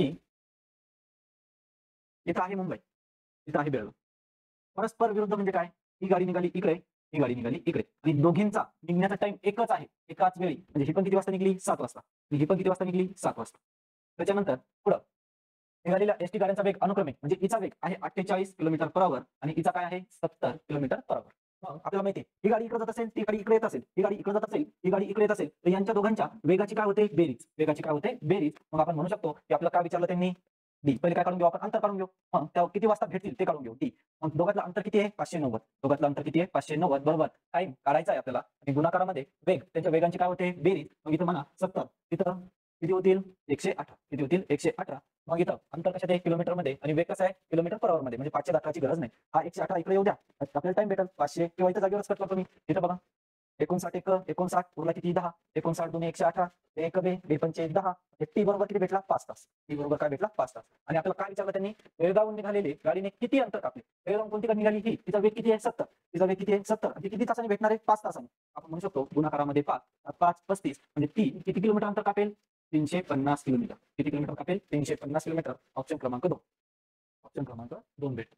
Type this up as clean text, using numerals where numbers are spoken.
की इथं आहे मुंबई, इथं आहे बेळगाव. परस्पर विरुद्ध म्हणजे काय? ही गाडी निघाली इकडे, ही गाडी निघाली इकडे आणि दोघींचा निघण्याचा टाइम एकच आहे, एकाच वेळी. म्हणजे ही पण किती वाजता निघली? 7 वाजता. आणि ही पण किती वाजता निघली? 7 वाजता. त्याच्यानंतर पुढं निघालेल्या एसटी गाड्यांचा वेग अनुक्रमे म्हणजे हिचा वेग आहे 48 किलोमीटर पर आवर आणि हिचा काय आहे 70 किलोमीटर पर आवर. मग आपल्याला माहिती आहे ही गाडी इकडे जात असेल, ती गाडी इकडे येत असेल, ही गाडी इकडे जात असेल, ही गाडी इकडे येत असेल, तर यांच्या दोघांच्या वेगाची काय होते? बेरीज. वेगाची काय होते? बेरीज. मग आपण म्हणू शकतो की आपल्याला काय विचारलं त्यांनी? डी. पहिले काय काढून घेऊ आपण? अंतर काढून घेऊ. मग त्या किती वाजता भेटतील ते काढून घेऊ. डी. मग दोघातलं अंतर किती आहे? 590. दोघातलं अंतर किती आहे? 590 बरोबर टाइम काढायचा आहे आपल्याला आणि गुणाकारामध्ये वेग त्यांच्या वेगांची काय होते? बेरीज. मग इथं म्हणा 70, तिथं किती होतील? 118. किती होतील? 118. मग इथं अंतर कशात आहे? किलोमीटर मध्ये आणि वेग कसा आहे? किलोमीटर पर आवर मध्ये. म्हणजे 500 दाखवायची गरज नाही. हा 118 इकडे येऊ द्या, आपल्याला टाइम भेटेल 500 किंवा इथं जागेवरच कट करतो मी. इथं बघा 59 एक 59 उरला किती? 10. 59 दुने 118, एक बे बे पंचे 10. टी बरोबर किती भेटला? 5 तास. टी बरोबर काय भेटला? 5 तास. आणि आपल्याला काय विचारलं त्यांनी? बेळगावहून निघालेली गाडीने किती अंतर कापले? बेळगावहून कोणती गाडी निघाली? ही. तिचा वेग किती आहे? 70. तिचा वेग किती आहे? 70. ती किती तासाने भेटणार आहे? 5 तासाने. आपण म्हणू शकतो गुणाकारामध्ये 5 5 35 म्हणजे ती किती किलोमीटर अंतर कापेल? 350 किलोमीटर. किती किलोमीटर कापेल? 350 किलोमीटर. ऑप्शन क्रमांक 2. ऑप्शन क्रमांक 2 भेटतो.